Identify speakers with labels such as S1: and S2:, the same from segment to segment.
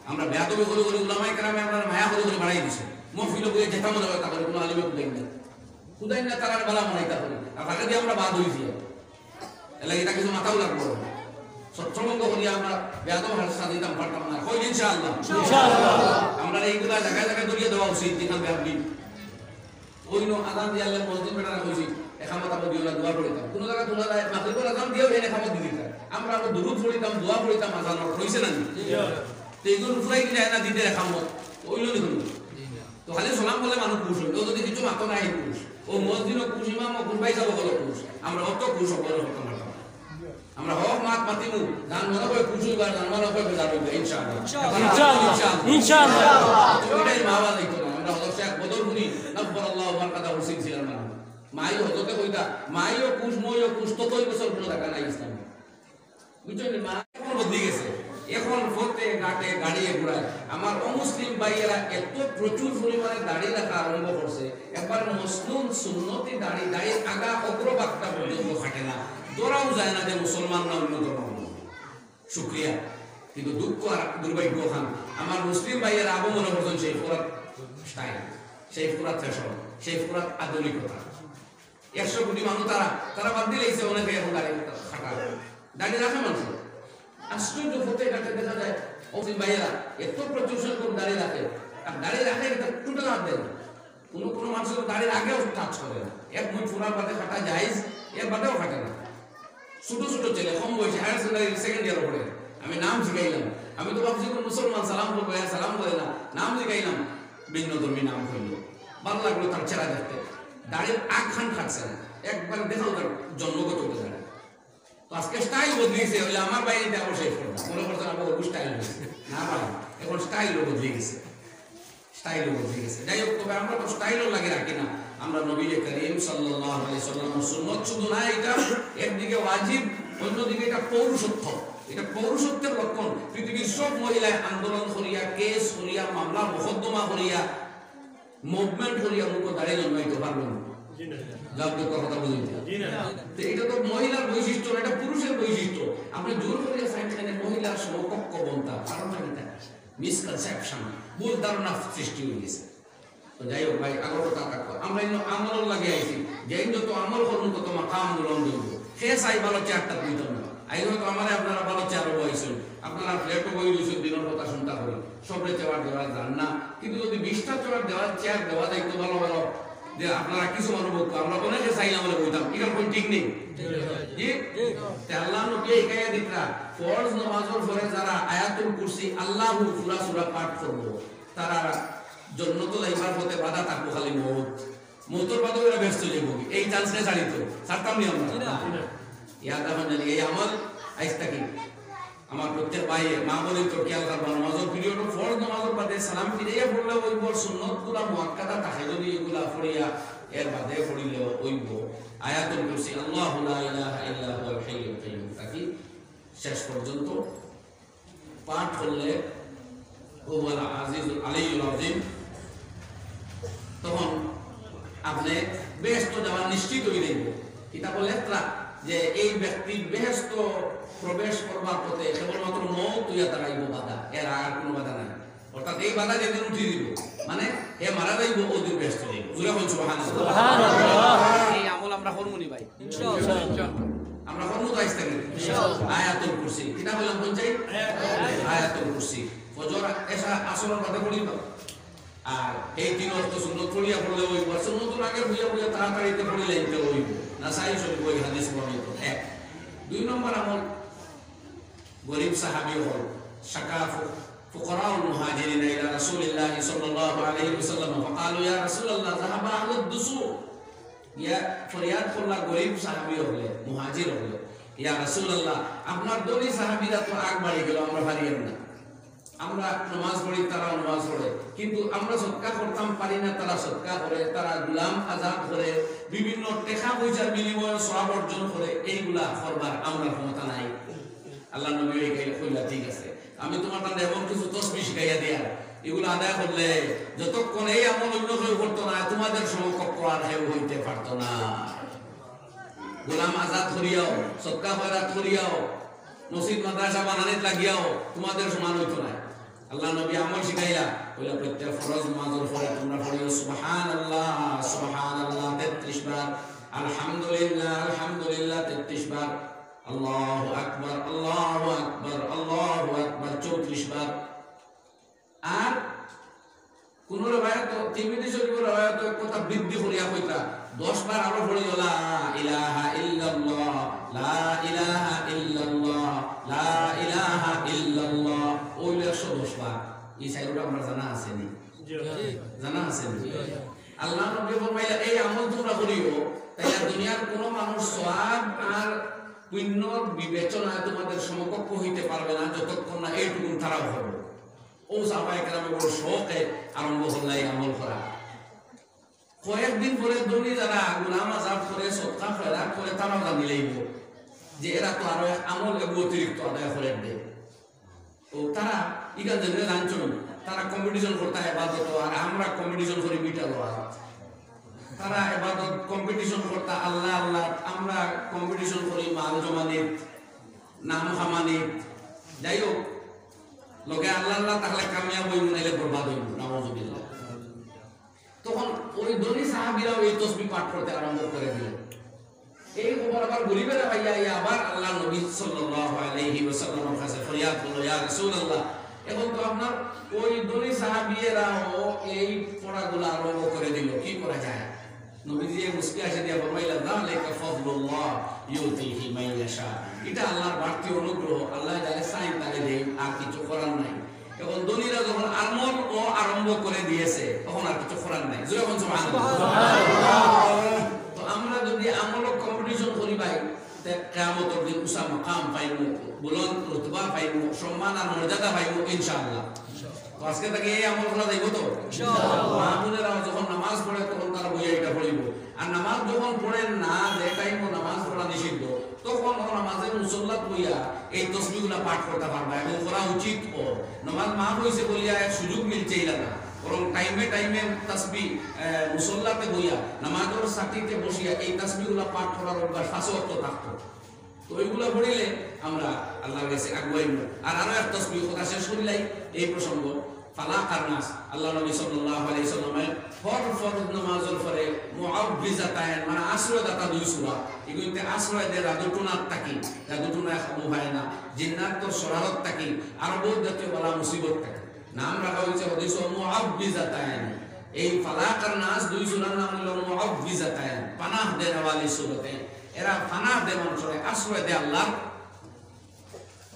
S1: আমরা বেয়াদবি করে করে উলামায়ে কেরামে আমরা মায়া করে করে বাড়াই দিছে মহফিল বইয়ে যেটা মনে হয় তাদের কোনো আলিমে খুদাই না তারার বালা মনাইতা করি আর তাকে দিয়ে আমরা বাদ হইছি এলা এটা কিছু মাথাও লাগবো সচ্ছলঙ্গ করি আমরা বেয়াদব হাসা দিতাম পারতাম না কই ইনশাআল্লাহ আমরা এইগুলা জায়গায় জায়গায় দরিয়ে দেওয়া উচিত যেখান বেয়াদবি ওই নো আযান দিয়ে আল্লাহ মসজিদ বেটারা কইছি এখামত আমরা দিওলা দোয়া পড়িতাম কোন জায়গা তোলা যায় মাগরিবের আযান দিও এনে এখামত দিতা আমরা আবার দুরূদ পড়িতাম দোয়া পড়িতাম আযান হইছে না নি তো এগুলো ফুরাই কি যায় না দিতে এখামত ওইলো নি তো খালি সালাম বলে মানুষ খুশ হইল যদি কিছু মাতো নাই খুশ ও মসজিদও খুশ ইমামও খুশ ভাই সব হলো খুশ আমরা অত খুশ হব না আমরা হক মাত মাতিমু গান মনে করে খুশ হইবার গান মনে করে বেজার হইবে ইনশাআল্লাহ ইনশাআল্লাহ এটাই মাওয়া দিত না আমরা হযরত শেখ বদরপুরি নব্বরাল্লাহু বারাকাতাহু সিলসিলার নাম মাই হযরতে কইতা মাইও খুশ মইও খুশ ততই বছর কোনো টাকা নাই ইসলামে বুঝছেন মা এখন বদলে গেছে এখন ফতে ঘাটে গাড়িয়ে ঘুরায় আমার অমুসলিম ভাইয়েরা এত প্রচুর পরিমাণে দাড়ি রাখা আরম্ভ করছে একবার মুসলিম সুন্নতি দাড়ি দাড়ির আগা অগ্রভাগটা পর্যন্ত কাটে না দৌড়াও যায় না যে মুসলমান না অন্য ধর্ম শুক্রিয়া কিন্তু দুঃখ আর দুর্ভাগ্য খান আমার মুসলিম ভাইয়েরা আবু মনে করছেন সেই পুরাত স্টাইল সেই পুরাত ফ্যাশন সেই পুরাত আধুনিকতা 100 কোটি মানুষ তারা বাদ দিলেইছে অনেকে এখন দাড়ি কাটা দাড়ি রাখে মানুষ আশ্চর্য ফতে ঘাটে দেখা যায় মুসলিম ভাইয়েরা এত প্রচুর সংখ্যক দাড়ি রাখে আর দাড়ি রাখে এটা টোটাল হাত দেয় কোনো কোনো মানুষের দাড়ির আগেও টাচ করে না এক মুখ ফুরার বাদে কাটা জায়েজ এর বাদেও কাটে না ছোট ছোট ছেলে কম বয়সে হায়ার সেকেন্ডারি সেকেন্ড ইয়ার পড়ে আমি নাম শিখাইলাম আমি তো ভাবছি কোন মুসলমান সালাম করবো সালাম করে না নাম শিখাইলাম ভিন্ন ধর্মী নাম হইল ভালো লাগলো তার চেহারা দেখতে দাড়ির আগ খান খাটছে না একবার দেখাও তার জন্মগত হতে দাঁড়ায় তো আজকে স্টাইল বদলিয়েছে হইলে আমার বাইরে আবার শেষ করলাম মনে করছেন আমার ওর স্টাইল না ভাই এখন স্টাইলও বদলে গেছে যাই হোক তবে আমরা তো স্টাইলও লাগে রাখি না আমরা নবী করিম সাল্লাল্লাহু আলাইহি ওয়াসাল্লামের সুন্নাত শুধু না এটা একদিকে ওয়াজিব অন্যদিকে এটা পৌরুষত্ব এটা পৌরুষত্বের লক্ষণ পৃথিবীর সব মহিলায় আন্দোলন করিয়া কেস করিয়া মামলা মোকদ্দমা করিয়া মুভমেন্ট করিয়া মুখ দাঁড়িয়ে জন্মাইতে পারবেন না কথা বুঝতে এটা তো মহিলার বৈশিষ্ট্য এটা পুরুষের বৈশিষ্ট্য আপনি জোর করিয়া সাইড মহিলার সমকক্ষ বলতা কারণটা কি মিসকনসেপশন ভুল ধারণা সৃষ্টি হয়ে গেছে তো যাই হোক ভাই আগর কথা রাখো আমরা আমল লাগে আইছি যেই যত আমল করুন তত মাকাম গুলো দেব সে চাই ভালো চেয়ারটা দিতাম না আইন তো আমারে আপনারা ভালো চেয়ার বইছেন আপনারা ফ্ল্যাটও বই দিয়েছেন দিনের কথা শুনতা করি সবরে চেয়ার দেওয়া যান না কিন্তু যদি 20টা চেয়ার দেওয়া যায় তো ভালো ভালো যে আপনারা কিছু মানুষ আমরা অনেকে চাইলাম বলে বইতাম এটা কোন ঠিক নেই জি আল্লাহ নবী একায়া দিতরা ফরজ নামাজের পরে যারা আয়াতুল কুরসি আল্লাহু সূরা পাঠ করবে তারা জান্নাতুল যাইবার পথে বাধা থাকবো খালি মৌতের বাধা ওরা ব্যস্ত যাইব এই চান্সে ছাড়িত ছাড়তাম নি আমরা ইয়াদ আমান জানি এই আমল আইস্তা কি আমার প্রত্যেক ভাই মা বলে তো খেয়াল করবা নামাজের পিরিয়ড ফরজ নামাজের বাদে সালাম ফিরাইয়া পড়লে ওই বল সুন্নতগুলা মুআক্কাদা থাকে যদি এগুলা পড়িয়া এর বাদে পড়িলে ওইব আয়াতুল কুরসি আল্লাহু লা ইলাহা ইল্লা হুয়াল হাইয়ুল কাইয়্যুম তাকি শেষ পর্যন্ত পাঠ করলে হুয়াল আজিজুল আলিয়্যুল আযীম তখন আপনি বেহেশত যাওয়া নিশ্চিত হয়ে যাইব এটা বলে যে এই ব্যক্তি বেহেশত প্রবেশ করবার পথে কেবলমাত্র মওত হইয়া দাঁড়াইব বাধা এর আর কোনো বাধা নাই অর্থাৎ এই বাধা যেদিন উঠিয়ে দিব মানে হে মারা যাইব ওদিন ব্যস্ত যাইব জুড়ে বল সুবহানাল্লাহ এই আমল আমরা করমুনি ভাই ইনশাআল্লাহ আমরা করমু তো আইস্তা ইনশাআল্লাহ আয়াতুল কুরসি এটা বললাম কোন চাই আয়াতুল কুরসি ফজর এসা আসরের বাদে পড়িব আর এই তিন অর্থ সুন্নত পড়িয়া পড়লে ওই সুন্নতুর আগে বুঝিয়া তাড়াতাড়িতে পড়িলে এটা হইব নাসাই শরীফ ওই হাদিস বর্ণিত এক দুই নম্বর আমল গরীব সাহাবী হল শাকাফ ফুকারা মুহাজিরিন ইলা রাসূলিল্লাহ সাল্লাল্লাহু আলাইহি ওয়াসাল্লাম فقالوا يا رسول الله ذهب اهل الدسوق ইয়া ফরিয়াদ করলা গরীব সাহাবী হলে মুহাজির হলে ইয়া রাসূলুল্লাহ আপনার দলি সাহাবীরা তো আগ বাড়ি গেল আমরা পারিয়েন না আমরা নামাজ পড়ি তারা নামাজ পড়ে কিন্তু আমরা সদকা করতাম পারি না তারা সদকা করে তারা গোলাম আজাদ করে বিভিন্ন টাকা পয়সার বিনিময়ে সওয়াব অর্জন করে এইগুলা করবার আমরা ক্ষমতা নাই আল্লাহ নবী কইলা ঠিক আছে আমি তোমার কাছে এমন কিছু তসবিহ শিখাইয়া দিয়া এগুলো আদায় করলে যতক্ষণ এই আমল অন্য কেউ করতো না তোমাদের সমকক্ষ আর কেউ হইতে পারতো না গোলাম আজাদ করিয়াও সদকা খয়রাত করিয়াও মসজিদ মাদ্রাসা বানানিত লাগিয়াও তোমাদের সমান হইতো না আল্লাহ নবী আমল শিখাইলা কইলা প্রত্যেক ফরজ নামাজের পরে তোমরা পড়িও সুবহানাল্লাহ সুবহানাল্লাহ 33 বার, আলহামদুলিল্লাহ আলহামদুলিল্লাহ 33 বার, আল্লাহু আকবার আল্লাহু আকবার আল্লাহু আকবার 34 বার। আর কোন রওয়ায়াত তিরমিজি শরীফের রওয়ায়াত কথা বৃদ্ধি করিয়া কইতা 10 বার আরো পড়িও লা ইলাহা ইল্লাল্লাহ লা ইলাহা ইল্লাল্লাহ লা ইলাহা ইল্লাল্লাহ ওই 110 বার। এই সাইরটা আমরা জানা আছে নি? জি জানা আছে নি? আল্লাহ নবী ফরমাইলা এই আমল তোমরা করিও, তাইলে দুনিয়ার কোন মানুষ সওয়াব আর পুণ্যর বিবেচনায় তোমাদের সমকক্ষ হইতে পারবে না যতক্ষণ না এইটুকু তারাও হবে। ও সাহাবায়ে কেরামে বড় শৌকে আরম্ভ হল্লাই আমল করা। কয়েকদিন পরে ধনী যারা গুনাহ মাজাব করে সদকা খয়রাত করে তারাও জানি লইব যে এরা তো আরো এক আমল অতিরিক্ত আদায় করে দেয়। তো তারা ইগান জেনে জানছো তারা কম্পিটিশন করতে ইবাদত, আর আমরা কম্পিটিশন করি মিটা লওয়া। তারা ইবাদত কম্পিটিশন করতে আল্লাহ আল্লাহ, আমরা কম্পিটিশন করি মাল জমানিত নাম খামানিত। যাই হোক লোকে আল্লাহ আল্লাহ তাহলে কামিয়াব হইব নাইলে বরবাদ হইব, নাউযুবিল্লাহ। তখন ওই ধনী সাহাবীরাও এই তাসবিহ পাঠ করতে আরম্ভ করে দিলেন। এই খবর আবার গরিবেরা ভাইয়া আবার আল্লাহ নবী সাল্লাল্লাহু আলাইহি ওয়াসাল্লামের কাছে ফরিয়াদ করলো, ইয়া রাসূলুল্লাহ এখন তো আপনার ওই ধনী সাহাবীরাও এই পড়াগুলো আরম্ভ করে দিল, কি করা যায়? নবীজি মুস্কি আসে দিয়া ফরমাইলেন যালিকা ফাদলুল্লাহ ইউতিহি মান ইয়াশা, এটা আল্লাহর বাড়তি অনুগ্রহ, আল্লাহ যারে চান তাকে দেন, আর কিছু করার নাই। এখন ধনীরা যখন আমল ও আরম্ভ করে দিয়েছে তখন আর কিছু করার নাই। জোরে বলুন সুবহানাল্লাহ। তো আমরা যদি আমল কম্পিটিশন করি ভাই, তে কিয়ামতের দিন উসা মাকাম পাইব, বুলন্দ রতবা পাইব, সম্মান আর মর্যাদা পাইব ইনশাআল্লাহ। তো আজকে থেকে এই আমল করা যাইব তো ইনশাআল্লাহ। মামুনেরা যখন নামাজ পড়ে তখন তারা বইয়া এটা পড়িব, আর নামাজ যখন পড়েন না যে টাইম নামাজ পড়া নিষিদ্ধ তখন নামাজের মুসল্লাত বইয়া এই তাসবিহগুলো পাঠ করতে পারবা এবং করা উচিত। ও নামাজ মাফ হইছে বলিয়া এক সুযোগ মিলছে না, বরং টাইমে টাইমে তাসবিহ মুসল্লাতে বইয়া নামাজের সাথীতে বসিয়া এই তাসবিহগুলো পাঠ করার অভ্যাস 5 ওয়াক্ত থাকতো। তো ওইগুলো পড়িলে আমরা আল্লাহর কাছে আগুয়াইব। আর আরো এক তাসবিহ কথা শেষ করিলাই এই প্রসঙ্গ, ফালাক আর নাস। আল্লাহ নবী সাল্লাল্লাহু আলাইহি সাল্লামের ফরজ নামাজের পরে মুআউযিজাতাইন মানে আশ্রয়দাতা 2 সূরা, এগুলিতে আশ্রয় দেয় রাদুটুনাত থাকি, রাদুটুনা খাবু হয় না, জিন্নাত তো শরারত থাকি, আর বহুত জাতীয় বালা মুসিবত থাকি। নাম রাখা হয়েছে হাদিস মুআউযিজাতাইন। এই ফালাক আর নাস 2 সূরার নাম হলো মুআউযিজাতাইন, পানাহ দেওয়ালি সূরাতে। এরা পানাহ দেয় মানুষের, আশ্রয় দেয় আল্লাহ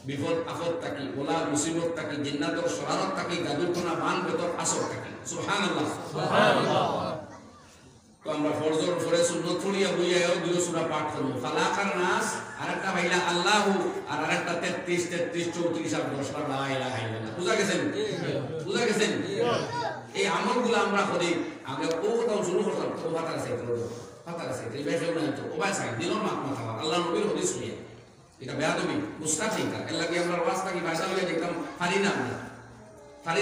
S1: বিপদ আপদ থাকি, ওলা মুসিবত থাকি, জিন্নাতের শরারত থাকি, গাদুরখানা বান ভেতর আসর থাকি। সুবহানাল্লাহ সুবহানাল্লাহ। তো আমরা ফরজর পরে সুন্নত পড়িয়া বইয়া 2 সূরা পাঠ করব, ফালাক আর নাস, আরেকটা ভাইলা আল্লাহু, আর আরেকটা 33 33 34 আর 10 বার লা ইলাহা ইল্লাল্লাহ। বুঝা গেছেন? বুঝা গেছেন? এই আমলগুলো আমরা করি। আগে ও কথা শুরু করতাম, ও কথা আছে তো, কথা আছে এই বিষয় নাই তো, ও ভাই সাই দিল মাথা আল্লাহ নবীর হাদিস শুনিয়ে এটা বেয়াদবি মুস্তাফি কা এর লাগি আমরা ওয়াজটা কি ভাষা লইয়া দেখতাম পারি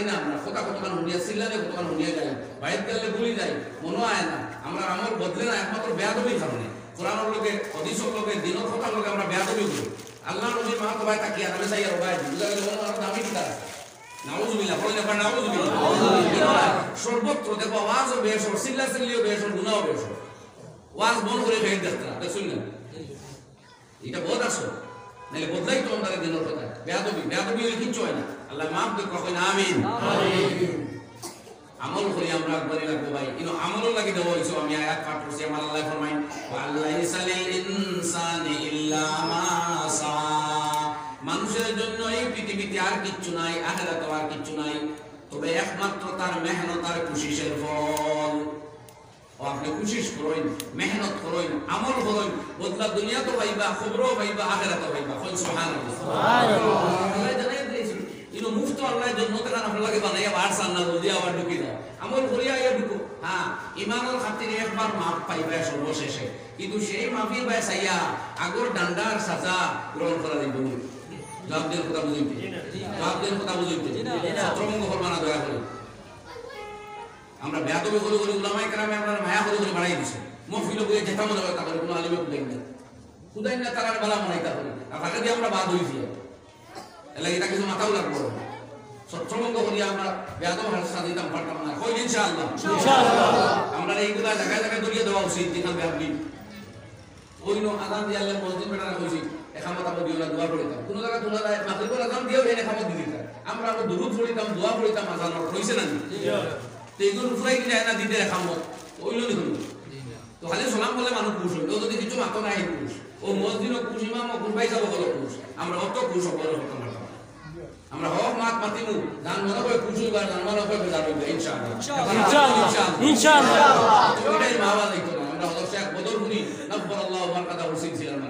S1: না আমরা কথা কতক্ষণ হুনিয়া সিল্লালে কতক্ষণ হুনিয়া যাই, বাইরে গেলে ভুলি যাই, মনে হয় না। আমরা আমল বদলে না একমাত্র বেয়াদবির কারণে। কোরআনের লোকে হাদিসের লোকে দিনের কথার লোকে আমরা বেয়াদবি করি। আল্লাহ নবীর মা তো ভাই তাকিয়া আমি চাই আর ভাই বুঝা গেল ওনার দামি কি তার নাউযুবিল্লাহ পড়লে পড় নাউযুবিল্লাহ। সর্বত্র দেখো আওয়াজ ও বেশ সিল্লা সিল্লিও বেশ গুনাহ বেশ, ওয়াজ বন্ধ করে ফেলে দেখতা দেখুন না, এটা বহুত আসো নাহলে বদলাই তো আমাদের দিনের কথা। বেয়াদবি হলে কিচ্ছু হয় না। আল্লাহ মাফ করে কখন আমিন আমিন। আমল করি আমরা একবারই লাগবো ভাই, কিন্তু আমলও লাগি দেবো হইছো। আমি আয়াত পাঠ করছি, আমার আল্লাহ ফরমাইন ওয়ালাইসা লিল ইনসানি ইল্লা মা সা, মানুষের জন্য এই পৃথিবীতে আর কিচ্ছু নাই, আখিরাতে আর কিচ্ছু নাই, তবে একমাত্র তার মেহনত আর কোশিশের ফল। আপনি কোশিশ করেন, মেহনত করেন, আমল করেন, বদলা দুনিয়া তো পাইবা, খবরও পাইবা, আখিরাত পাইবা। সুবহানাল্লাহ সুবহানাল্লাহ। আল্লাহ জানাই দিয়েছেন ইনো মুফত আল্লাহ জন্নতে কান আপনার লাগে বানাইয়া বার সান্না যদি আবার ঢুকি দাও, আমল করিয়া ইয়া ঢুকো। হ্যাঁ ইমানের খাতিরে একবার মাফ পাইবা সর্বশেষে, কিন্তু সেই মাফি বাই চাইয়া আগর ডান্ডার সাজা গ্রহণ করা দিব। জবাবদের কথা বুঝইতে, জবাবদের কথা বুঝইতে সত্রমঙ্গ করবা না দয়া করে। আমরা বেয়াদবি করে উলামায়ে কেরামে আমরা মায়া করে বাড়াই দিছে, মহফিল বইয়ে যেটা মনে হয় তাদের কোনো আলিমে খুদাই না তারার বালা মনে হয় তাহলে তাকে দিয়ে আমরা বাদ হইছি। এর লাগি তা কিছু মাথাও লাগবো। সৎসঙ্গ করি আমরা বেয়াদব হাসান দিতাম পারতাম না কই ইনশাআল্লাহ আমরা এইগুলা জায়গায় জায়গায় দরিয়ে দেওয়া উচিত যেখানে আপনি ওই নো আজান দিয়ে আল্লাহ মসজিদ বেটারা কইছি একামত আমরা দিও না দোয়া পড়িতাম কোন জায়গা তোলা যায় মাগরিবের আজান দিও এনে একামত দিয়ে দিতাম আমরা দুরূদ পড়িতাম দোয়া পড়িতাম আজান হইছে না তো এইগুলো ফুরাই কি যায় না দিতে একামত ওইলো নি তো খালি সালাম বলে মানুষ খুশ হইল যদি কিছু মাতো নাই খুশ ও মসজিদও খুশ ইমাম খুশ ভাই সব হলো খুশ আমরা অত খুশ হব না আমরা হক মাত মাতিমু জান মনে করে খুশ হইবার জান মনে করে বেজার হইবে ইনশাআল্লাহ ইনশাআল্লাহ এটাই মাওয়া দেখতো না আমরা হযরত শেখ বদর হুনি নব্বরাল্লাহু বারাকাতা হুসেন ছিলেন না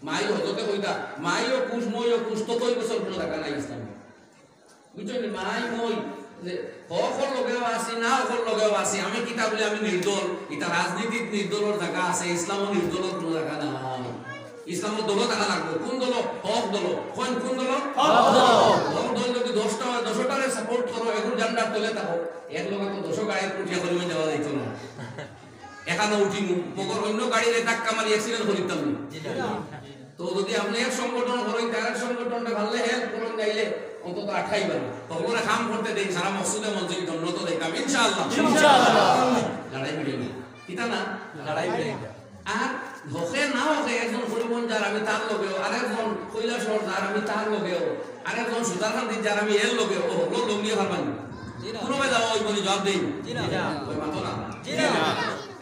S1: মাই হযরতে কইতা মাইও খুশ মইও খুশ ততই বছর কোনো টাকা নাই ইসলাম বুঝছেন মাই মই যে হকর লগেও আছে না হকর লগেও আছে আমি কিতা বলে আমি নির্দল এটা রাজনীতির নির্দলের জায়গা আছে ইসলামও নির্দলের কোনো জায়গা নাই ইসলামের দল টাকা লাগবে কোন দল হক দল কোন দল হক দল যদি 10টারে সাপোর্ট করো এখন জান্ডার তলে থাকো এক লোক তো 200 গাড়ির পুটিয়া করিমে যাওয়া যাইত না এখানে উঠি মগর অন্য গাড়ির ধাক্কা মারি অ্যাক্সিডেন্ট করিতাম তো যদি আপনি এক সংগঠন করেন তার সংগঠনটা ভালো হেল্প করুন যাইলে অন্তত 28 বার তখন কাম করতে দেই সারা মসজিদে মসজিদ উন্নত দেখাম ইনশাআল্লাহ লড়াই বিড়ি কিতা না লড়াই বিড়ি আর হকে না হকে একজন পরিবহন যার আমি তার লগেও আরেকজন কৈলাসর যার আমি তার লগেও আরেকজন সুতারকান্দি যার আমি এর লগেও ও হলো লোক নিয়ে পারবেন কোনো ভাই যাও ওই বলি জবাব দেই ওই মাতো না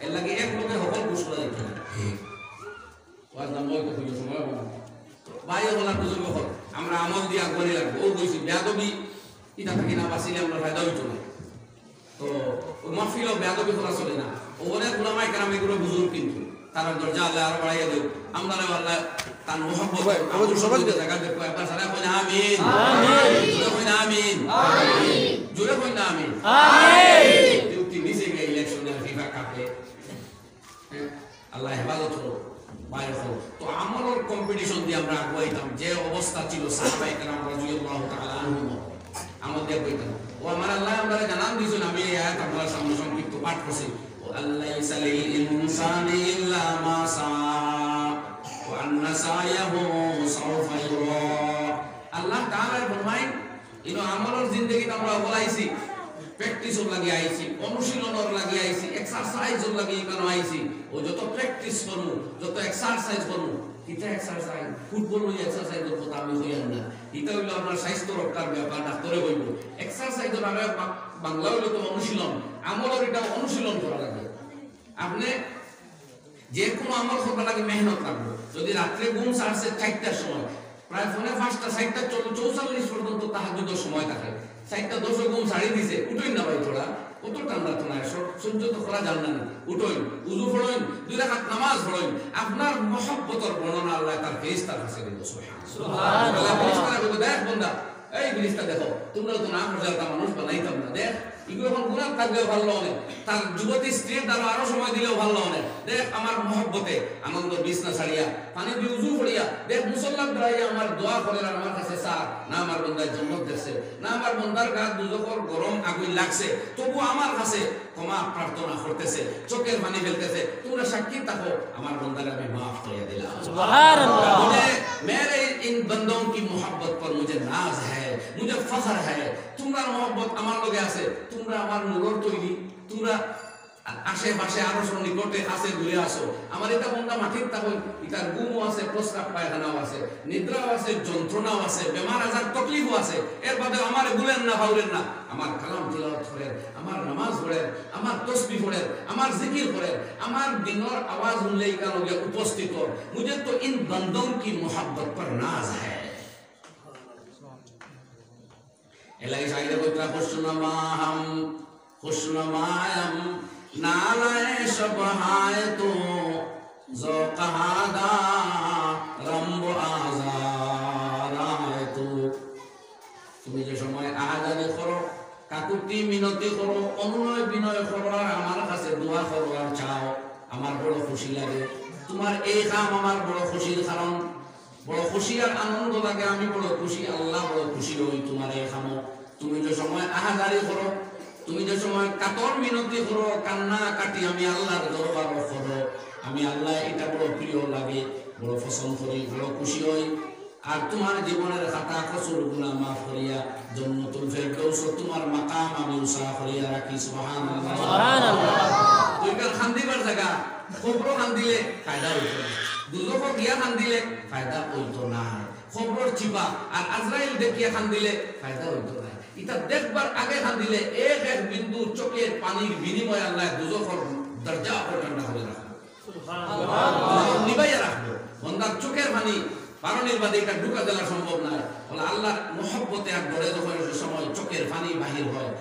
S1: এর লাগে এক লোকে হকল পুষ করা যাইতে না ওয়াজ নাম ওই তো কইও সময় হবে ভাই বলার বুঝুন হল আমরা আমল দিয়া করে লাগবো ও কইছি বেয়াদবি ইটা থাকি না বাসিলে আমরা ফায়দা হইতো না তো ওই মাহফিলও বেয়াদবি করা চলে না ও অনেক উলামায়ে কেরাম এগুলো বুঝুন কিন্তু তারা দরজা আল্লাহ আর বাড়াইয়া দেব আমরা আল্লাহ তার মোহাম্মত আমল সবাই জায়গা দেখো একবার সারা কই না আমিন আমিন জোরে কই না আমিন আমিন জোরে কই না আমিন আমিন ডিউটি নিচে গিয়ে ইলেকশনে ফিফা কাপে আল্লাহ হেফাজত করো বাইরে করো তো আমলের কম্পিটিশন দিয়ে আমরা আগুয়াইতাম যে অবস্থা ছিল সাহাবায়ে কেরাম রাদিয়াল্লাহু তাআলা আনহুম আমাদের কইতাম ও আমার আল্লাহ আমরা জানান দিছেন আমি এই আয়াত আপনাদের সামনে সংক্ষিপ্ত পাঠ করছি আল্লাইসা লিল ইনসানি ইল্লা মা সাআ ওয়া আন্না সায়াহু সাওফা ইউরা আল্লাহ তাআলা ফরমায় ইনো আমলের জিন্দেগিতে আমরা বলাইছি প্র্যাকটিসও লাগি আইছি অনুশীলনর লাগি আইছি এক্সারসাইজও লাগি কেন আইছি ও যত প্র্যাকটিস করব যত এক্সারসাইজ করব এটা এক্সারসাইজ ফুটবল হই এক্সারসাইজের কথা আমি কইয়াম না এটা হইলো আপনার স্বাস্থ্য রক্ষার ব্যাপার ডাক্তারে কইব এক্সারসাইজের আমি বাংলা হইলো তো অনুশীলন আমলের এটা অনুশীলন করা লাগে আপনি যে কোনো আমল করতে লাগে মেহনত লাগবে যদি রাতে ঘুম ছাড়ছে 4টার সময় প্রায় ফোনে 5টা 6টা 44 পর্যন্ত তাহাজ্জুদের সময় থাকে 6টা 10 ঘুম ছাড়ি দিছে উঠুই না ভাই তোরা কত ঠান্ডা তো না সহ্য তো করা যান না উঠুই উযু পড়ুন 2 রাকাত নামাজ পড়ুন আপনার মহব্বতের বর্ণনা আল্লাহ তার ফেরেশতার কাছে দিল সুবহানাল্লাহ ফেরেশতারা বলে দেখ বান্দা এই ফেরেশতা দেখো তোমরা তো না মর্যাদা মানুষ বানাইতাম না দেখ এগুলো এখন গুনাহ থাকলেও ভালো অনেক তার যুবতী স্ত্রীর দ্বারা আরো সময় দিলেও ভালো অনেক দেখ আমার মহব্বতে আনন্দ বিছনা ছাড়িয়া পানি দিয়ে উযু করিয়া দেখ মুসল্লাত দাঁড়াইয়া আমার দোয়া করে আর আমার কাছে স্যার না আমার বন্দার জান্নাত দেখছে না আমার বন্দার গায়ে দুজকর গরম আগুন লাগছে তবু আমার কাছে ক্ষমা প্রার্থনা করতেছে চোখের পানি ফেলতেছে তোমরা সাক্ষী থাকো আমার বন্দার আমি মাফ করে দিলাম সুবহানাল্লাহ मुझे मेरे इन बंदों की मोहब्बत पर मुझे नाज है मुझे फख्र है তোমরা मोहब्बत আমার লগে আছে তোমরা আমার নূরের তৈরি তোমরা আশেপাশে আরো নিকটে আছে দূরে আসো আমার এটা বন্ধা মাটির তাহলে এটার ঘুমও আছে প্রস্রাব পায়খানাও আছে নিদ্রাও আছে যন্ত্রণাও আছে বেমার আজার তকলিফও আছে এর বাদে আমারে ভুলেন না ভাউলেন না আমার কালাম তিলাওয়াত করেন আমার নামাজ পড়েন আমার তাসবিহ পড়েন আমার জিকির করেন আমার দিনের আওয়াজ শুনলেই কান লগে উপস্থিত হন मुझे तो इन बंदों की मोहब्बत पर नाज है এলাই সাইদে কইতা খুশনুমায়াম নালায়ে সবহায় তো জকাহাদা রম্ব আজারায় তো তুমি যে সময় আহাজারি করো কাকুতি মিনতি করো অনুনয় বিনয় করো আর আমার কাছে দোয়া করো আর চাও আমার বড় খুশি লাগে তোমার এই কাম আমার বড় খুশির কারণ বড় খুশি আর আনন্দ লাগে আমি বড় খুশি আল্লাহ বড় খুশি হই তোমার এই কাম তুমি যে সময় আহাজারি করো তুমি যে সময় কাতর মিনতি করো কান্না কাটি আমি আল্লাহর দরবারে করো আমি আল্লাহ এটা বড় প্রিয় লাগে বড় পছন্দ করি বড় খুশি হই আর তোমার জীবনের খাতা কসুর গুনাহ মাফ করিয়া জান্নাতুল ফেরদৌস তোমার মাকাম আমি উসা করিয়া রাখি সুবহানাল্লাহ সুবহানাল্লাহ। দুইবার খান্দিবার জায়গা খবর খান্দিলে ফায়দা হইতো না, দুজক গিয়া খান্দিলে ফায়দা হইতো না, খবর চিপা আর আজরাইল দেখিয়া খান্দিলে ফায়দা হইতো না। এটা দেখবার আগে খান্দিলে এক এক বিন্দু চোখের পানির বিনিময়ে আল্লাহ দুজকের দরজা ঠান্ডা করে রাখবে সুবহানাল্লাহ, নিবাইয়া রাখবে। বন্দার চোখের পানি পারণের বাদে এটা ঢুকা দেওয়া সম্ভব নয়। বলে আল্লাহর মহব্বতে আর ডরে যখন সময় চোখের পানি বাহির হয়,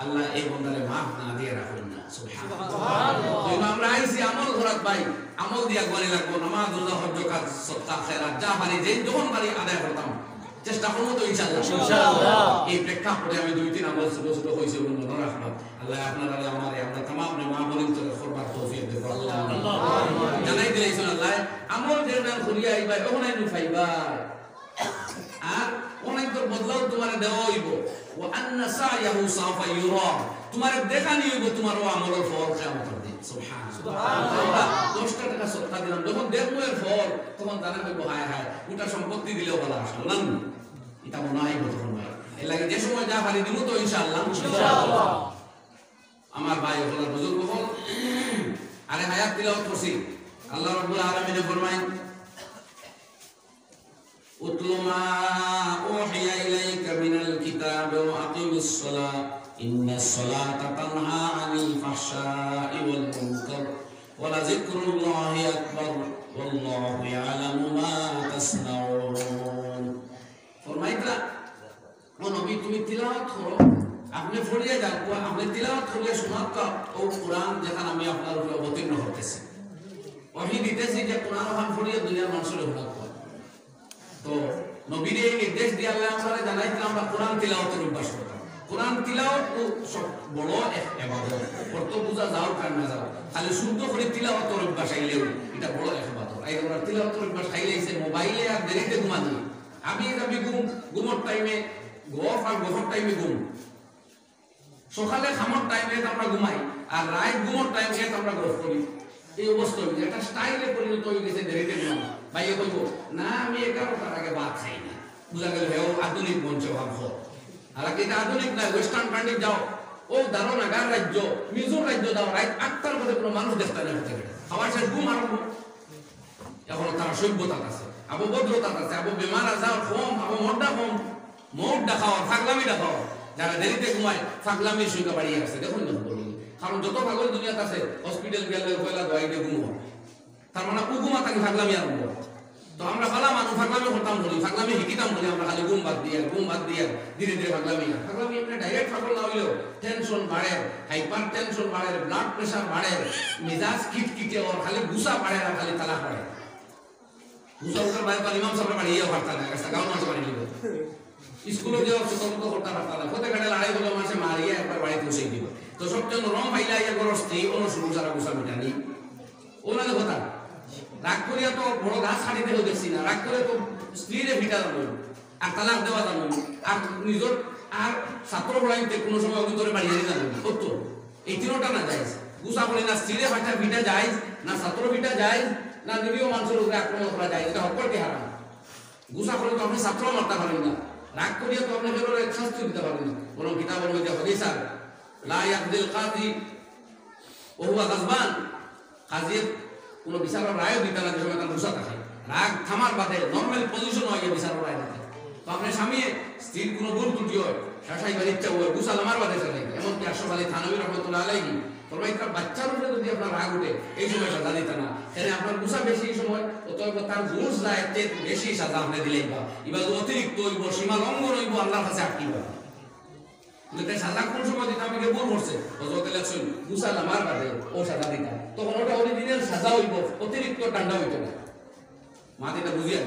S1: আল্লাহ এই বন্দারে মাফ না দিয়ে রাখেন না সুবহানাল্লাহ। আমরা আইছি আমল ঘরাত ভাই, আমল দিয়া গড়ে লাগবো, নামাজ রোজা হজ যাকাত সদকা খেরাত যা পারি যেই যখন পারি আদায় করতাম, চেষ্টা করবো তো ইনশাআল্লাহ ইনশাআল্লাহ। এই প্রেক্ষাপটে আমি 2-3 আমল ছোট ছোট হইছে মনে রাখলাম। আল্লাহ আপনারা আমারে আমরা तमाम মা বলিন তো করবার তৌফিক দেব আল্লাহ জানাই দিলেন। আল্লাহ আমল যেটা করিয়া আইবা ওখানে নু পাইবা, আর অনেক তো বদলাও তোমারে দেওয়া হইব। ওয়া আন্না সায়াহু সাফা ইউরা, তোমারে দেখানি হইব তোমার ও আমলের ফল কিয়ামতের দিন সুবহানাল্লাহ। 10 টাকা সদকা দিলাম, যখন দেখবো এর ফল তখন জানা হইব হায় হায় ওটা সম্পত্তি দিলেও ভালো আসলো না, এটা মনে হয় তখন ভাই এর লাগে যে সময় যা পারি দিব তো ইনশাআল্লাহ ইনশাআল্লাহ। আমার ভাই হল বুজুর্গ হল আরে হায়াত তিলাওয়াত করছি। আল্লাহ রাব্বুল আলামিন ফরমায় উতলু মা উহিয়া ইলাইকা মিনাল কিতাবি ওয়া আকিমিস সালাহ ইন্নাস সালাতা তানহা আনিল ফাহশাই ওয়াল মুনকার ওয়া লাযিকরুল্লাহি আকবার ওয়াল্লাহু ইয়ালামু মা তাসনাউন। ফরমাইতা ও নবী তুমি তিলাওয়াত করো, আপনি পড়িয়ে যান, আপনি তিলাওয়াত করিয়া শোনাত ও কোরআন যেখানে আমি আপনার উপরে অবতীর্ণ হতেছি, ওহি দিতেছি যে কোরআন ওখান পড়িয়ে দুনিয়ার মানুষের শোনাত। তো নবীর এই নির্দেশ দিয়ে আল্লাহ আমাদের জানাইছিলেন আমরা কোরআন তিলাওয়াতের অভ্যাস করতাম। কোরআন তিলাওয়াত সব বড় এক ইবাদত, অর্থ বুঝা যাও কার না যাও, খালি শুদ্ধ করে তিলাওয়াতের অভ্যাস আইলেও এটা বড় এক ইবাদত। এই আমরা তিলাওয়াতের অভ্যাস খাইলেইছে মোবাইলে আর দেরিতে ঘুমানি, আমি ঘুমোর টাইমে গফ আর গফর টাইমে ঘুম, সকালে খামর টাইমে আমরা ঘুমাই আর রাত ঘুমোর টাইমে আমরা গফ করি। এই অবস্থা হয়েছে, একটা স্টাইলে পরিণত হয়ে গেছে দেরিতে ঘুমানো। ভাইয়া কইব না আমি 11টার আগে ভাত খাই না, বুঝা গেল হেও আধুনিক মঞ্চ ভাব। আর এটা আধুনিক নয়, ওয়েস্টার্ন কান্ট্রি যাও, ও দারো নাগার রাজ্য মিজোর রাজ্য যাও, রাত 8টার মধ্যে কোনো মানুষ দেখতে না হতে গেলে খাবার শেষ ঘুম আরম্ভ। এখন তারা সভ্যতা আছে, আবু ভদ্রতা আছে, আবু বেমার আজার কম, আবু মড্ডা কম, মড্ডা খাওয়া ফাগলামি খাওয়া। যারা দেরিতে ঘুমায় ফাগলামির সংখ্যা বাড়িয়ে আছে, দেখুন না বলি, কারণ যত পাগল দুনিয়াতে আছে হসপিটাল গেলে পয়লা দোয়াইতে ঘুম, তার মানে উগুমা তাকে ফাগলামি আরম্ভ। তো আমরা ভালো মানুষ ফাগলামি করতাম বলি, ফাগলামি শিখিতাম বলি, আমরা খালি ঘুম বাদ দিয়ে ধীরে ধীরে ফাগলামি আপনি ডাইরেক্ট ফাগল না হইলেও টেনশন বাড়ে, হাইপার টেনশন বাড়ে, ব্লাড প্রেশার বাড়ে, মেজাজ খিটখিটে ওর খালি গুসা বাড়ে আর খালি তালাক বাড়ে। গুসা উঠার বাইরে পার ইমাম সাহেব বাড়িয়ে পারতা না, একটা গাঁও মাছ বাড়ি দিব স্কুলে যে সতর্ক করতে পারতা না, কোথায় কাটে লড়াই হলে মাসে মারিয়ে একবার বাড়িতে বসে দিব। তো সবচেয়ে নরম পাইলা ইয়া করো স্ত্রী কোনো শুরু সারা গুসা মিটানি ওনাদের কথা রাগ করিয়া তো বড় গাছ ছাড়িতে দেখছি না, রাগ করে তো স্ত্রীরে ভিটা জানো আর তালাক দেওয়া জানো আর নিজের আর ছাত্র পড়াইতে কোনো সময় ভিতরে বাড়িয়ে জানো সত্য। এই তিনটা না যায় গুসা বলে না স্ত্রীরে বাচ্চা ভিটা যায় না, ছাত্র ভিটা যায় না, নিরীহ মানুষের উপরে আক্রমণ করা যায়, এটা হকরকে হারাম। গুসা করে তো আপনি ছাত্র মারতে পারেন না, রাগ করিয়া তো আপনি কেবল শাস্তি দিতে পারেন না। বরং কিতাবের মধ্যে হাদিস লা ইয়াকদিল কাযী ওয়া হুয়া গাজবান, কাজীর কোনো বিচারের রায় দিতে না, যে সময় তার গুসা থাকে রাগ থামার বাদে নর্মাল পজিশন হয় বিচারের রায় দিতে। তো আপনার স্বামী স্ত্রীর কোনো ভুল ত্রুটি হয় শাসাইবার ইচ্ছা হয় গুসা আমার বাদে চলে, এমনকি আশরাফ আলী থানভী রহমতুল্লাহ আলাইহি ফরমাইতা বাচ্চার উপরে যদি আপনার রাগ উঠে এই সময় সাজা দিতে না, এখানে আপনার গুসা বেশি এই সময় অতএব তার জোর যায় বেশি সাজা আপনি দিলেই বা এবার অতিরিক্ত হইব, সীমা লঙ্ঘন হইব, আল্লাহর কাছে আটকিবা। সাজা কোন সময় দিতে আমি ভুল করছে হযরত ইলেকশন গুসা আমার বাদে ও সাজা দিতা, তখন ওটা অরিজিনাল সাজা হইব, অতিরিক্ত ঠান্ডা হইতো না। মাটিটা বুঝিয়া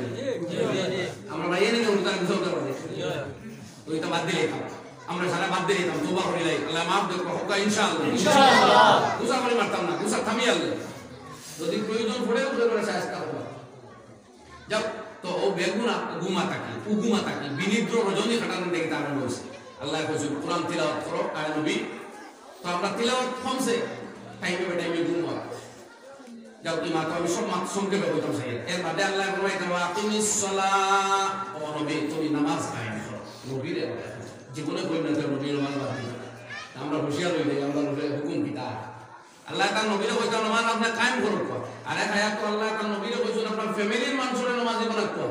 S1: আমরা ভাইয়া নিয়ে উল্টা গুসা উঠতে পারি তো এটা বাদ দিলে আমরা সারা বাদ দিয়ে দিতাম, তোবা করে লাই আল্লাহ মাফ দেখো হোকা ইনশাআল্লাহ ইনশাআল্লাহ। গুসা করে মারতাম না, গুসা থামিয়ে আনলে যদি প্রয়োজন পড়ে ওদের করে চেষ্টা করব যাও। তো ও বেগুনা গুমা থাকি বিনিদ্র রজনী কাটানো দেখে তার বলছে আল্লাহ কইছে কোরআন তিলাওয়াত করো আর নবী। তো আমরা তিলাওয়াত কমছে টাইমে ঘুম হয় যাও তুমি মাতা আমি সব মাত সংক্ষেপে বলতাম চাই এর বাদে আল্লাহ ফরমাইতেন আকিমিস সালাহ ও নবী তুমি নামাজ কায়েম করো নবীর জীবনে কই না নবীর নামাজ বাদ দিও আমরা হুঁশিয়ার হই যাই আমরা হুকুম কিতা আল্লাহ তার নবীরে কইতো নামাজ আপনি কায়েম করুন আর এক আয়াত তো আল্লাহ তার নবীরে কইছো আপনার ফ্যামিলির মানুষের নামাজ বানাতো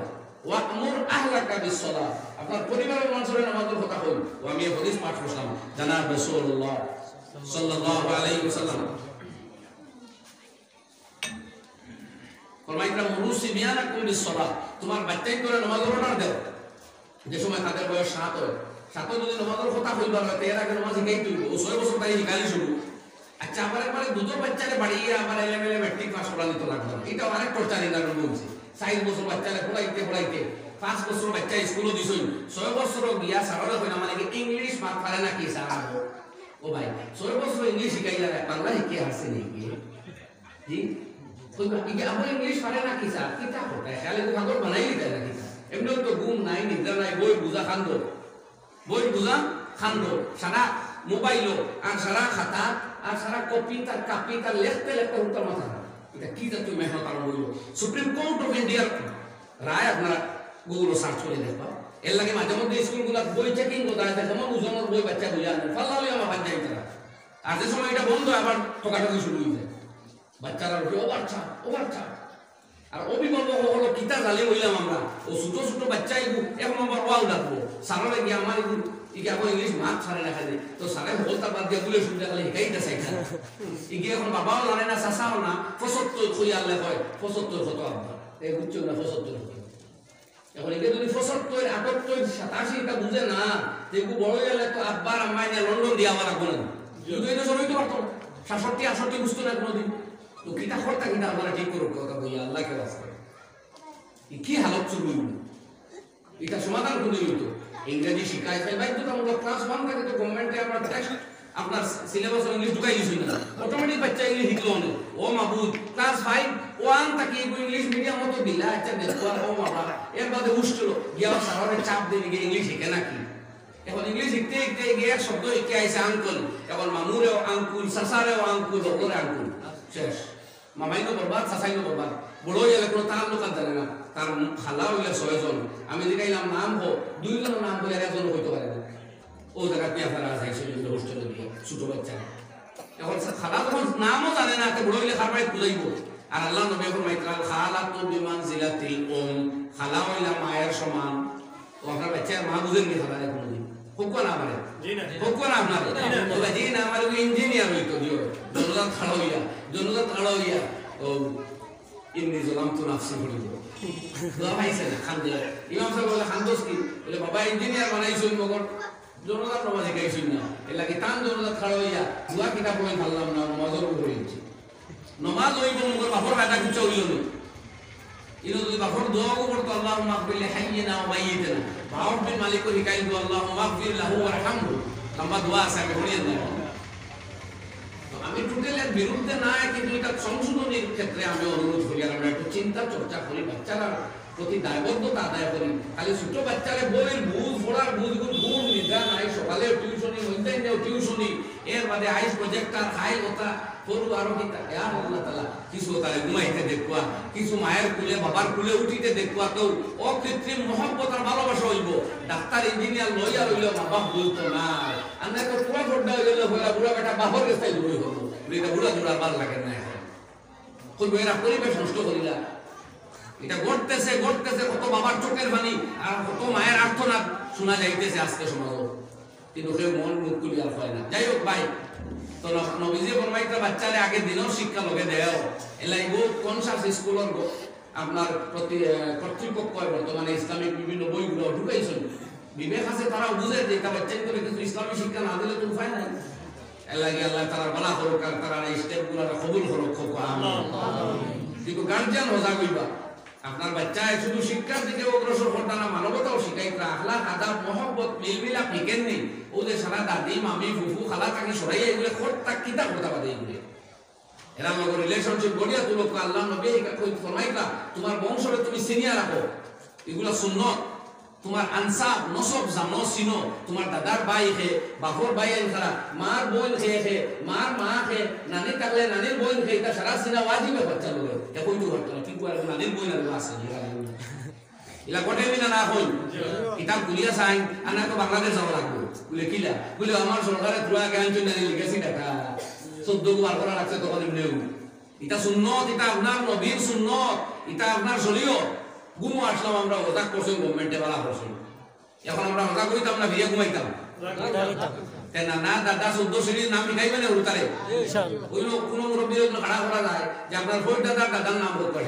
S1: ওয়া'মুর আহলাকা বিস-সালাহ আপনার পরিবারের মানুষের নামাজের কথা কই ও আমি হাদিস পাঠ করলাম জনাব রাসূলুল্লাহ সাল্লাল্লাহু আলাইহি ওয়াসাল্লাম ফরমাইতরা মুরুসি বিয়ানাকুম বিস-সালাহ তোমার বাচ্চাই করে নামাজের অর্ডার দাও যে সময় তাদের বয়স 7 হয় 7 যদি নামাজের কথা কইবার হয় এর আগে নামাজ শিখাই তুই ও 6 বছর তাই শিখালি শুরু আচ্ছা আবার একবারে দুটো বাচ্চারে বাড়িয়ে আবার এলেমেলে ম্যাট্রিক পাস করা নিতে লাগবে এটা আরেক টর্চারিং কারণ বলছি 4 বছর বাচ্চারে পড়াইতে 5 বছর বাচ্চা স্কুলে দিছই 6 বছর গিয়া সারারে কইনা মানে ইংলিশ মাত পারে না কি সারা ও ভাই 6 বছর ইংলিশ শিখাইলা বাংলা শিখে আসছে নাকি জি কইবা কি আমরা ইংলিশ পারে না কি স্যার কিতা কথা খালি তো খান্দর বানাই দিতে না কি এমনি তো ঘুম নাই নিদ্রা নাই বই বুঝা খান্দর সারা মোবাইল আর সারা খাতা আর সারা কপি তার কাপি তার লেখতে উত্তর মাথা এটা কি জাতীয় তুই মেহনত আরম্ভ হইল সুপ্রিম কোর্ট অফ ইন্ডিয়ার রায় আপনারা গুগলে সার্চ করে দেখবা এর লাগে মাঝে মধ্যে স্কুলগুলো বই চেকিং কোথায় যেমন ওজনের বই বাচ্চা বুঝে আনেন পাল্লালে আমার বাচ্চা তারা আর যে সময় এটা বন্ধ আবার ঠকাঠকি শুরু হয়ে যায় বাচ্চারা ওভারচাপ আর অভিভাবক হলো কিতা জালি হইলাম আমরা ও ছোট বাচ্চা এখন আমার ওয়াও ডাকবো সারারে গিয়ে আমার ইকে এখন ইংলিশ মাত ছাড়ে না খালি তো সারে বলতা বাদ দিয়ে বলে শুনতে গেলে শিখাইতে চাইছে ইকে এখন বাবাও জানে না চাচাও না 75 কই আল্লাহ কয় 75 কত আব্বা এই বুঝছো না 75 এখন একে যদি 75 78 87 এটা বুঝে না তেগু বড় হলে তো আব্বার আম্মাই নিয়ে লন্ডন দিয়ে আবার কোন যদি এটা সরই তো পারতো 67 68 বুঝতো না কোনোদিন তো কিতা করতা কিনা আমরা ঠিক করব কথা বলি আল্লাহকে ওয়াস্তে কি হালত শুরু হইল এটা সমাধান করে দিল তো ইংরেজি শিখাই ভাই তো আমরা ক্লাস 1 থেকে তো গভর্নমেন্টে আমরা টেক্সট আপনার সিলেবাস ইংলিশ ঢুকাই দিছি না অটোমেটিক বাচ্চা ইংলিশ শিখলো না ও মাবুদ ক্লাস 5 1 থেকে ইংলিশ মিডিয়াম মতো দিলা আচ্ছা দেখো ও বাবা এর বাদে উঠছিল গিয়া সারারে চাপ দিয়ে গিয়ে ইংলিশ শিখে নাকি এখন ইংলিশ শিখতে গিয়ে শব্দ শিখে আইছে আঙ্কল এখন মামুরেও আঙ্কুল সাসারেও আঙ্কুল ওরে আঙ্কুল শেষ মামাইনো বরবাদ সাসাইনো বরবাদ বড় হইলে কোনো তার লোক জানে না তার খালা হইলে 6 জন আমি দেখাইলাম নাম হো 2 জন নাম হইলে একজন হইতে পারে না ও জায়গা কি আপনারা যাইছে যদি হোস্টেলে দিয়ে ছোট বাচ্চা এখন খালা যখন নামও জানে না তো বড় হইলে খারবাই বুঝাইব আর আল্লাহ নবী ফরমাইতরা খালাতু বিমানজিলাতিল খালা হইলা মায়ের সমান ও আপনার বাচ্চা মা বুঝেন কি খালা কোনদিন কোকো না মানে কোকো না আপনার বলে জি না আমার ইঞ্জিনিয়ার হইতো দিও জনজাত খাড়া হইয়া ও ইন্নি জলাম তো নাফসি বলিব দোয়া পাইছে না খান দিয়ে ইমাম সাহেব বলে খানদোস কি বলে বাবা ইঞ্জিনিয়ার বানাইছই মগর জনজাত নামাজ শিখাইছই না এলা কি তান জনজাত খাড়া হইয়া দুয়া কিতাব পড়ে পারলাম না নমাজের উপরে ইচ্ছি নমাজ হইব মগর বাপর কাটা কিছু হইল না ইনো যদি বাপর দোয়া করতো আল্লাহুম্মা মাগফির লিহাইয়িনা ওয়া মাইয়িতিনা বাপর বিন মালিক শিখাই দো আল্লাহুম্মা মাগফির লাহু ওয়ারহামহু লম্বা দোয়া আছে আমি পড়িয়ে দেব আমি টোটালের বিরুদ্ধে না কিন্তু এটা সংশোধনের ক্ষেত্রে আমি অনুরোধ করি আর আমরা একটু চিন্তা চর্চা করি বাচ্চারা প্রতি দায়বদ্ধতা আদায় করি খালি ছোট বাচ্চারে বইয়ের বুঝ পড়ার বুঝগুলো ঘুম নিদ্রা নাই সকালে টিউশনি মধ্যাহ্নেও টিউশনি এর বাদে আইস প্রজেক্টার হাই কথা করু আরো কি ইয়া আল্লাহ তাআলা কিছু তারে ঘুমাইতে দেখবা কিছু মায়ের কুলে বাবার কুলে উঠিতে দেখবা তো অকৃত্রিম মহব্বত আর ভালোবাসা হইব ডাক্তার ইঞ্জিনিয়ার লয়ার হইলো মা বাপ বলতো না আমরা তো পুরো বড় হয়ে গেল বুড়া বেটা বাপর কাছে দূরে হলো এটা বুড়া জোড়া ভাল লাগে না কই এরা পরিবেশ নষ্ট করিলা এটা ঘটতেছে কত বাবার চোখের পানি আর কত মায়ের আর্তনাদ শোনা যাইতেছে আজকে সমাজ কিন্তু কেউ মন মুখ খুলি আর হয় না যাই হোক ভাই তো নবীজি ফরমাইতে বাচ্চারে আগে দিনও শিক্ষা লগে দেও এলাই গো কনসাস স্কুলের আপনার প্রতি কর্তৃপক্ষ বর্তমানে ইসলামিক বিভিন্ন বইগুলো ঢুকাইছেন বিবেক আছে তারা বুঝে যে এটা বাচ্চা করে কিন্তু ইসলামী শিক্ষা না দিলে তো উপায় নাই এলাই আল্লাহ তাআলা বলা করুক আর তারা এই স্টেপগুলো কবুল করুক আমিন কিন্তু গার্জিয়ান হজা কইবা আপনার বাচ্চায় শুধু শিক্ষার দিকে অগ্রসর করতে না মানবতাও শিখাইতা আখলাক আদাব মহব্বত মিলমিলা ফিকেন নেই ও যে সারা দাদি মামি ফুফু খালা তাকে সরাইয়া এগুলো খরতা কিতা কথা বাদে এগুলো এরা লগর রিলেশনশিপ গড়িয়া তুলো আল্লাহ নবী কই ফরমাইতা তোমার বংশরে তুমি সিনিয়র রাখো এগুলো সুন্নাত তোমার আনসাব নসব জানো চিনো তোমার দাদার ভাই খে বাপর ভাই খারা মার বোন খেয়ে খে মার মা খে নানি থাকলে নানির বোন খে এটা সারা চিনা ওয়াজিবে বাচ্চা লোকের এখন তো বাচ্চা ঠিক করে নানির বোন আর আছে ইলা কোটে বিনা না হই কিতাব গুলিয়া সাইন আনা তো বাংলাদেশ যাওয়া লাগবে বলে কিলা বলে আমার সরকারে তুয়া জ্ঞান জন্য লিখেছি টাকা 14 বার করা লাগছে তখন এমনি এটা সুন্নত এটা আপনার নবীর সুন্নত এটা আপনার শরীয়ত ঘুমো আসলাম আমরা ওটা করছেন গভর্নমেন্টে বলা করছেন এখন আমরা ওটা করিতাম না বিয়ে ঘুমাইতাম না না দাদা 14 সিরিজ নাম লিখাইবে না উড়তারে ওই লোক কোনো মুরব্বী লোক খাড়া করা যায় যে আপনার বই দাদার নাম বলতে পারে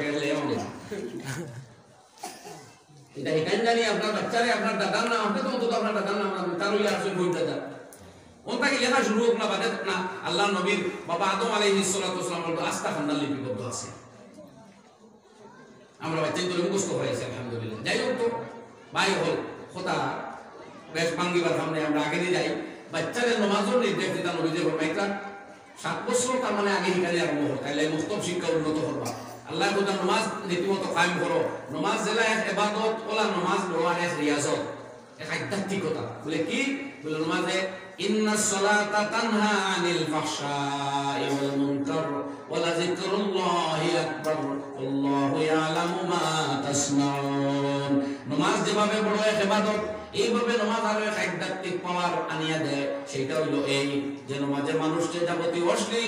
S1: এটা এখানে জানি আপনার বাচ্চারে আপনার দাদার নাম আপনি তো অন্তত আপনার দাদার নাম তারও আসবে বই দাদা ওটাকে লেখা শুরু হোক না বাদে না আল্লাহ নবীর বাবা আদম আলাইহিস সালাতু ওয়াস সালাম বলতো আস্তা খান্দাল লিপিবদ্ধ আছে আমরা বাচ্চাই তো মুখস্থ হয়েছে আলহামদুলিল্লাহ যাই হোক তো ভাই হল কথা বেশ ভাঙ্গিবার সামনে আমরা আগে দিয়ে যাই বাচ্চাদের নমাজের নির্দেশ দিতা নবী যে ফরমাইতা 7 বছর তার মানে আগে হিকালি আরম্ভ হয় তাইলে মুক্তব শিক্ষা উন্নত করবা আল্লাহ বলতা নামাজ রীতিমতো কায়েম করো নামাজ জেলা এক ইবাদত ওলা নামাজ পড়া এক রিয়াজত এক আধ্যাত্মিকতা বলে কি বলে নামাজে ইন্নাস সালাতা তানহা আনিল ফাহশাই ওয়াল মুনকার ওয়া লাযিকরুল্লাহি আকবার আল্লাহু ইয়ালামু মা তাসমাউন নামাজ যেভাবে বড় এক ইবাদত এইভাবে নামাজ আর এক আধ্যাত্মিক পাওয়ার আনিয়া দেয় সেটা হলো এই যে নামাজে মানুষকে যাবতীয় অশ্লীল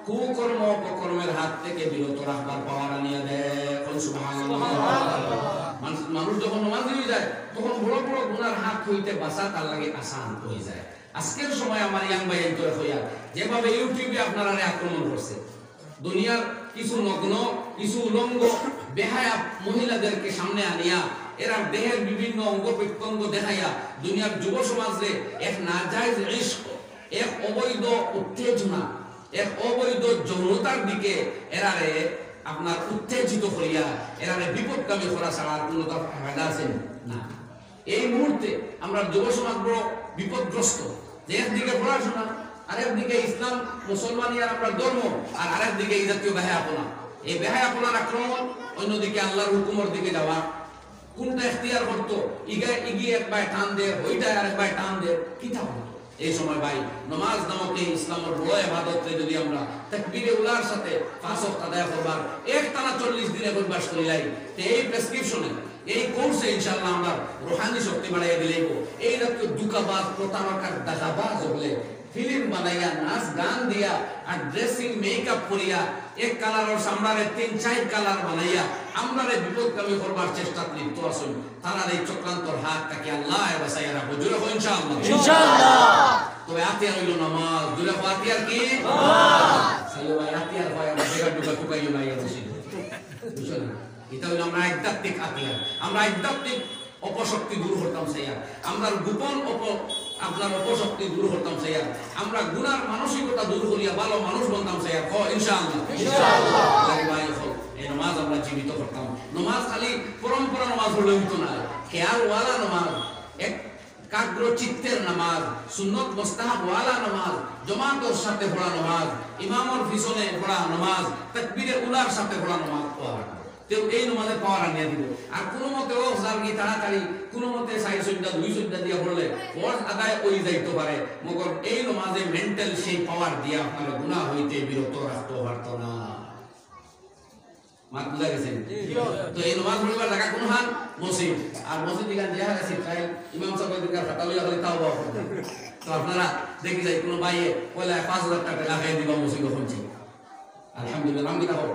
S1: কুকর্ম অপকর্মের হাত থেকে বিরত রাখবার পাওয়ার আনিয়া দেয় সুবহানাল্লাহ মানুষ যখন নামাজি হয়ে যায় তখন বড় বড় গুনার হাত হইতে বাঁচা তার লাগে আসান হয়ে যায় আজকের সময় আমার ইয়াং ভাই এন্টর হইয়া যেভাবে ইউটিউবে আপনারা আক্রমণ করছে দুনিয়ার কিছু নগ্ন কিছু উলঙ্গ বেহায়া মহিলাদেরকে সামনে আনিয়া এরা দেহের বিভিন্ন অঙ্গ প্রত্যঙ্গ দেখাইয়া দুনিয়ার যুব সমাজে এক নাজায়েজ ইশক এক অবৈধ উত্তেজনা এক অবৈধ যৌনতার দিকে এরারে আপনার উত্তেজিত করিয়া এরারে বিপদগামী করা ছাড়া কোনো ফায়দা আছে না এই মুহূর্তে আমরা যুব সমাজ বড় বিপদগ্রস্ত যে একদিকে পড়াশোনা আরেকদিকে ইসলাম মুসলমানি আর আপনার ধর্ম আর আরেকদিকে এই জাতীয় বেহায়াপনা এই বেহায়াপনার আক্রমণ অন্যদিকে আল্লাহর হুকুমের দিকে যাওয়া কোনটা ইখতিয়ার করতো ইগিয়ে একবার টান দে ওইটা আরেকবার টান দে কিটা হতো এই সময় ভাই নামাজ নামক এই ইসলামের বড় ইবাদতকে যদি আমরা তাকবীরে উলার সাথে 5 ওয়াক্ত আদায় করবার একটানা 40 দিনে করবার করিলাই তে এই প্রেসক্রিপশনে এই কোর্সে ইনশাআল্লাহ আমরা রূহানি শক্তি বাড়াইয়া দিলেইব এই জাতীয় দুকাবাজ প্রতারকার দাগাবাজ হলে ফিল্ম বানাইয়া নাচ গান দিয়া আর ড্রেসিং মেকআপ করিয়া এক কালারের সামরারে 3-4 কালার বানাইয়া আমরারে বিপদগামী করবার চেষ্টা লিপ্ত আছেন তারা এই চক্রান্তর হাত থেকে আল্লাহ বাঁচাইয়া রাখবো জোরে কই ইনশাআল্লাহ ইনশাআল্লাহ তবে আতিয়ার হইল নামাজ জোরে আতিয়ার কি নামাজ সাইয়ো ভাই আতিয়ার হয় আমরা বেগা ডুবা টুকাইও নাই আছে বুঝছেন এটা হলো আমরা আধ্যাত্মিক আতিয়ার আমরা আধ্যাত্মিক অপশক্তি দূর করতাম চাইয়া আমরা গোপন আপনার অপশক্তি দূর করতাম চাইয়া আমরা গুনার মানসিকতা দূর করিয়া ভালো মানুষ বনতাম চাইয়া ইনশাআল্লাহ ইনশাআল্লাহ ভাই এই নামাজ আমরা জীবিত করতাম নামাজ খালি পরম্পরা নামাজ হলে হইতো না খেয়াল ওয়ালা নামাজ এক কাগ্র চিত্তের নামাজ সুন্নত মুস্তাহাব ওয়ালা নামাজ জামাতের সাথে পড়া নামাজ ইমামের পিছনে পড়া নামাজ তাকবীরে উলার সাথে পড়া নামাজ পড়া তেও এই নামাজে পাওয়ার আনিয়া দিব আর কোনো মতে ও জালগি তাড়াতাড়ি কোনো মতে 4 দিয়া পড়লে ফরজ আদায় হয়ে যাইতে পারে মগর এই নামাজে মেন্টাল সেই পাওয়ার দিয়া আপনার গুনাহ হইতে বিরত রাখতে পারতো না মাত বুঝা গেছে তো এই নামাজ পড়বার জায়গা কোন হান মসজিদ আর মসজিদ দিকে যে হারা আছে তাই ইমাম সাহেব দিকে ফাটা লইয়া খালি তাও বাবা তো আপনারা দেখি যাই কোন ভাইয়ে কইলা 5000 টাকা লাগাই দিবা মসজিদ পৌঁছি আলহামদুলিল্লাহ আমি কি তাও